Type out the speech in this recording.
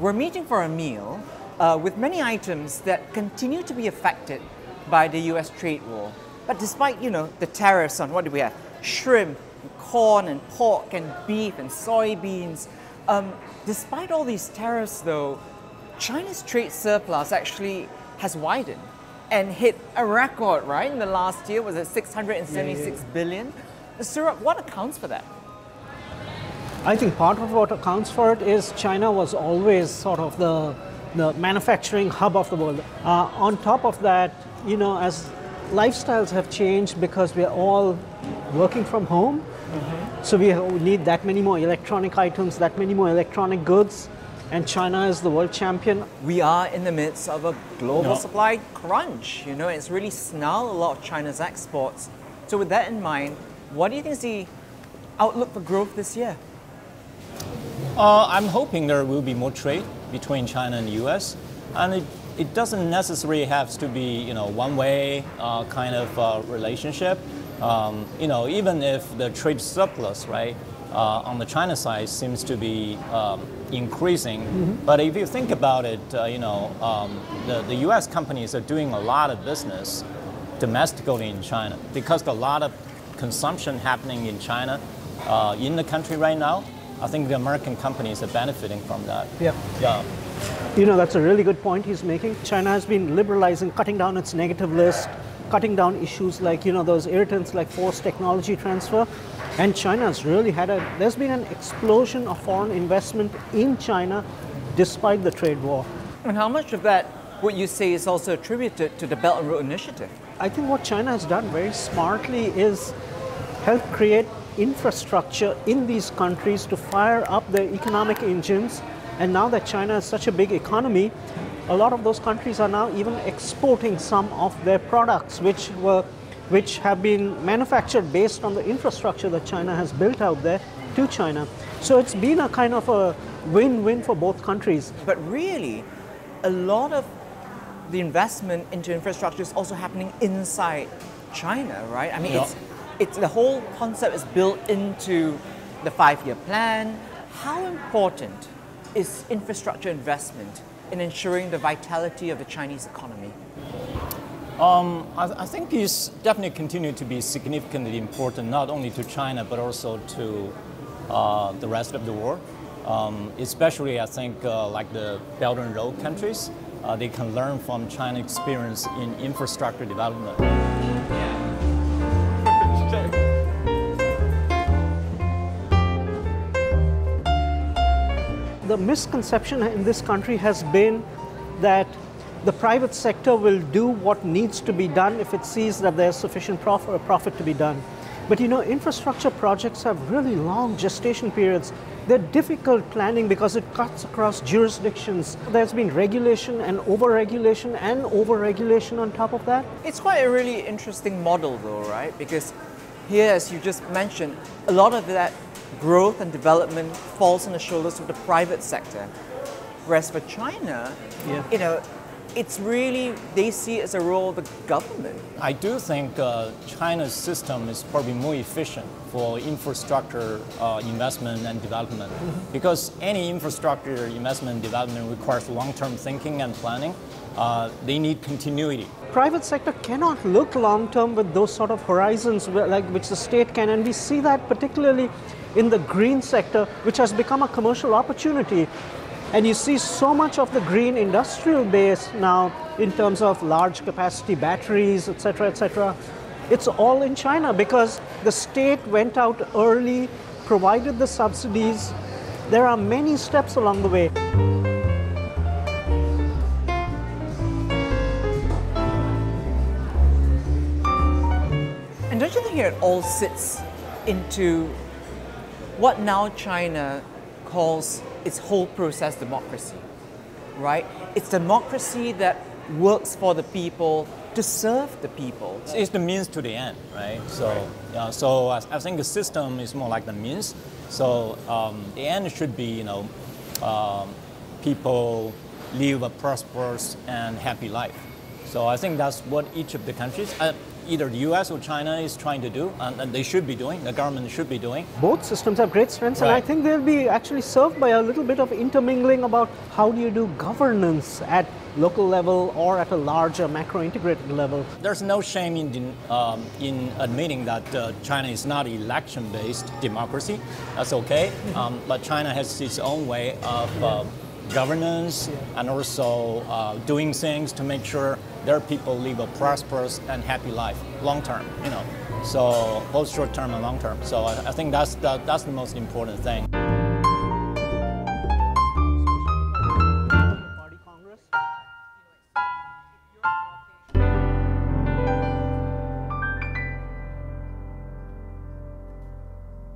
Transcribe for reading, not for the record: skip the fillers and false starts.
we're meeting for a meal with many items that continue to be affected by the US trade war. But despite, the tariffs on what do we have? Shrimp, and corn, and pork, and beef, and soybeans. Despite all these tariffs, though, China's trade surplus actually has widened and hit a record, right? In the last year, was it 676 billion? Sourabh, what accounts for that? I think part of what accounts for it is China was always sort of the manufacturing hub of the world. On top of that, as lifestyles have changed because we are all working from home, so we need that many more electronic items, that many more electronic goods, and China is the world champion. We are in the midst of a global supply crunch. It's really snarled a lot of China's exports. So with that in mind, what do you think is the outlook for growth this year? I'm hoping there will be more trade between China and the US, and it doesn't necessarily have to be one-way kind of relationship. Even if the trade surplus, right, on the China side seems to be increasing, but if you think about it, the US companies are doing a lot of business domestically in China because a lot of consumption happening in China, in the country right now. I think the American companies are benefiting from that. Yeah. That's a really good point he's making. China has been liberalizing, cutting down its negative list, cutting down issues like, those irritants like forced technology transfer. And China has really there's been an explosion of foreign investment in China despite the trade war. And how much of that would you say is also attributed to the Belt and Road Initiative? I think what China has done very smartly is help create infrastructure in these countries to fire up their economic engines. And now that China is such a big economy, a lot of those countries are now even exporting some of their products which have been manufactured based on the infrastructure that China has built out there to China. So it's been a kind of a win-win for both countries. But really, a lot of the investment into infrastructure is also happening inside China, right? I mean, it's the whole concept is built into the 5-year plan. How important is infrastructure investment in ensuring the vitality of the Chinese economy? I think it's definitely continued to be significantly important, not only to China, but also to the rest of the world. Especially, I think, like the Belt and Road countries, they can learn from China's experience in infrastructure development. The misconception in this country has been that the private sector will do what needs to be done if it sees that there's sufficient profit to be done. But infrastructure projects have really long gestation periods. They're difficult planning because it cuts across jurisdictions. There's been regulation and over-regulation on top of that. It's quite a really interesting model though, right? Because here, as you just mentioned, a lot of that growth and development falls on the shoulders of the private sector. Whereas for China, it's really, they see it as a role of the government. I do think China's system is probably more efficient for infrastructure investment and development because any infrastructure investment and development requires long-term thinking and planning. They need continuity. Private sector cannot look long-term with those sort of horizons which the state can, and we see that particularly in the green sector, which has become a commercial opportunity. And you see so much of the green industrial base now in terms of large capacity batteries, etc., etc. It's all in China because the state went out early, provided the subsidies. There are many steps along the way. And don't you think it all sits into what now China calls its whole process democracy, right? It's democracy that works for the people to serve the people. It's the means to the end, right? So I think the system is more like the means. So the end should be, people live a prosperous and happy life. So I think that's what each of the countries, either the US or China is trying to do, and they should be doing, the government should be doing. Both systems have great strengths, Right. and I think they'll be actually served by a little bit of intermingling about how do you do governance at local level or at a larger macro-integrated level. There's no shame in admitting that China is not election-based democracy. That's okay, but China has its own way of governance and also doing things to make sure their people live a prosperous and happy life long term. So both short term and long term. So I think that's the most important thing.